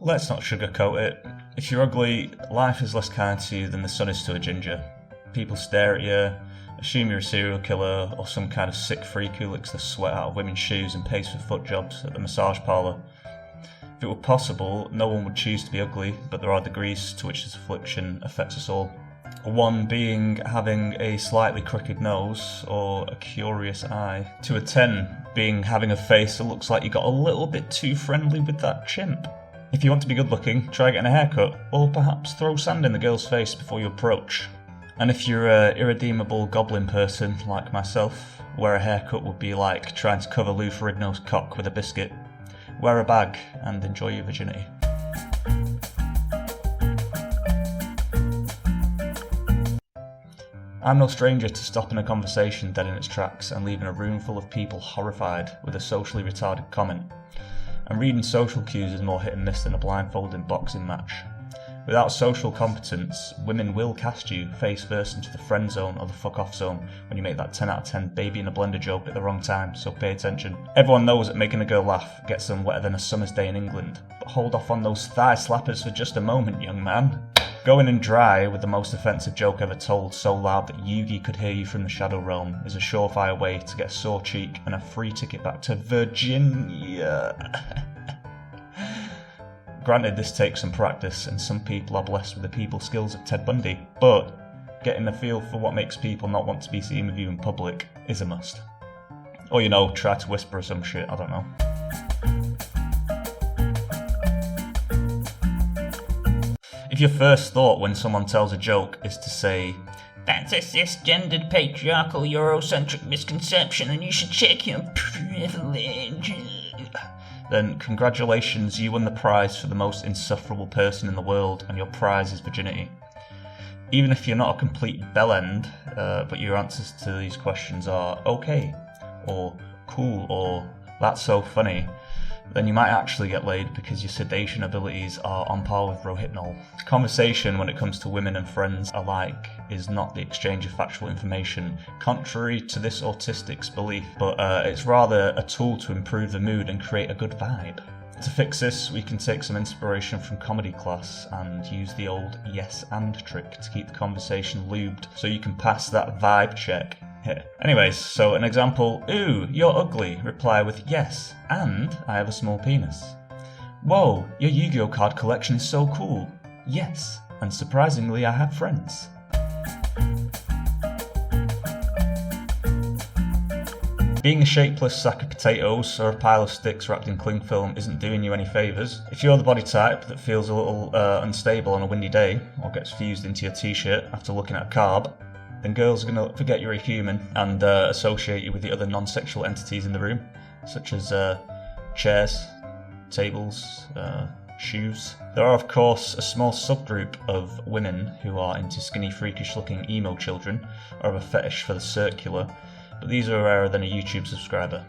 Let's not sugarcoat it. If you're ugly, life is less kind to you than the sun is to a ginger. People stare at you, assume you're a serial killer or some kind of sick freak who licks the sweat out of women's shoes and pays for foot jobs at the massage parlour. If it were possible, no one would choose to be ugly, but there are degrees to which this affliction affects us all. One being having a slightly crooked nose or a curious eye, to a 10 being having a face that looks like you got a little bit too friendly with that chimp. If you want to be good looking, try getting a haircut, or perhaps throw sand in the girl's face before you approach. And if you're an irredeemable goblin person like myself, where a haircut would be like trying to cover Lou Ferrigno's cock with a biscuit, wear a bag and enjoy your virginity. I'm no stranger to stopping a conversation dead in its tracks and leaving a room full of people horrified with a socially retarded comment. And reading social cues is more hit and miss than a blindfolded boxing match. Without social competence, women will cast you face first into the friend zone or the fuck off zone when you make that 10 out of 10 baby in a blender joke at the wrong time, so pay attention. Everyone knows that making a girl laugh gets them wetter than a summer's day in England, but hold off on those thigh slappers for just a moment, young man. Go in and dry with the most offensive joke ever told so loud that Yugi could hear you from the Shadow Realm is a surefire way to get a sore cheek and a free ticket back to Virginia. Granted, this takes some practice, and some people are blessed with the people skills of Ted Bundy, but getting a feel for what makes people not want to be seen with you in public is a must. Or, try to whisper some shit, I don't know. If your first thought when someone tells a joke is to say, "That's a cisgendered, patriarchal, Eurocentric misconception and you should check your privilege," then congratulations, you won the prize for the most insufferable person in the world, and your prize is virginity. Even if you're not a complete bellend, but your answers to these questions are okay, or cool, or that's so funny, then you might actually get laid because your sedation abilities are on par with Rohypnol. Conversation when it comes to women and friends alike is not the exchange of factual information, contrary to this autistic's belief, but it's rather a tool to improve the mood and create a good vibe. To fix this, we can take some inspiration from comedy class and use the old yes and trick to keep the conversation lubed so you can pass that vibe check. Anyways, so an example, "Ooh, you're ugly," reply with "Yes, and I have a small penis." "Whoa, your Yu-Gi-Oh card collection is so cool." "Yes, and surprisingly I have friends." Being a shapeless sack of potatoes or a pile of sticks wrapped in cling film isn't doing you any favours. If you're the body type that feels a little unstable on a windy day, or gets fused into your t-shirt after looking at a carb, then girls are going to forget you're a human and associate you with the other non-sexual entities in the room, such as chairs, tables, shoes. There are of course a small subgroup of women who are into skinny freakish looking emo children, or have a fetish for the circular, but these are rarer than a YouTube subscriber.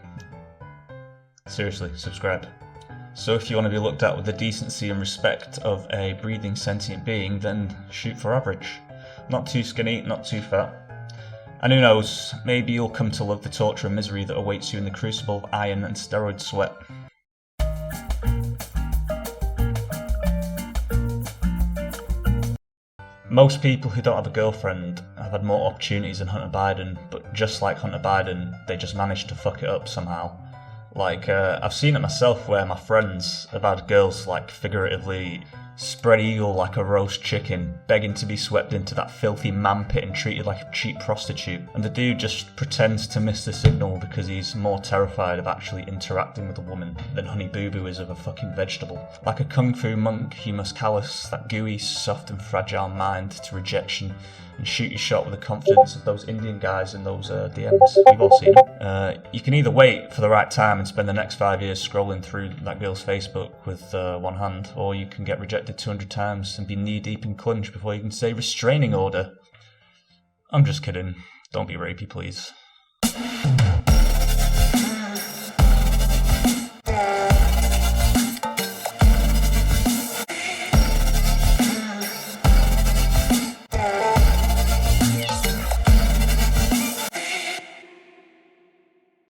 Seriously, subscribe. So if you want to be looked at with the decency and respect of a breathing sentient being, then shoot for average. Not too skinny, not too fat. And who knows, maybe you'll come to love the torture and misery that awaits you in the crucible of iron and steroid sweat. Most people who don't have a girlfriend have had more opportunities than Hunter Biden, but just like Hunter Biden, they just managed to fuck it up somehow. Like, I've seen it myself where my friends have had girls, like, figuratively spread eagle like a roast chicken, begging to be swept into that filthy man pit and treated like a cheap prostitute. And the dude just pretends to miss the signal because he's more terrified of actually interacting with a woman than Honey Boo Boo is of a fucking vegetable. Like a kung fu monk, you must callous that gooey, soft and fragile mind to rejection and shoot your shot with the confidence of those Indian guys in those DMs. You've all seen them. You can either wait for the right time and spend the next 5 years scrolling through that girl's Facebook with one hand, or you can get rejected 200 times and be knee-deep in clunge before you can say restraining order. I'm just kidding. Don't be rapey, please.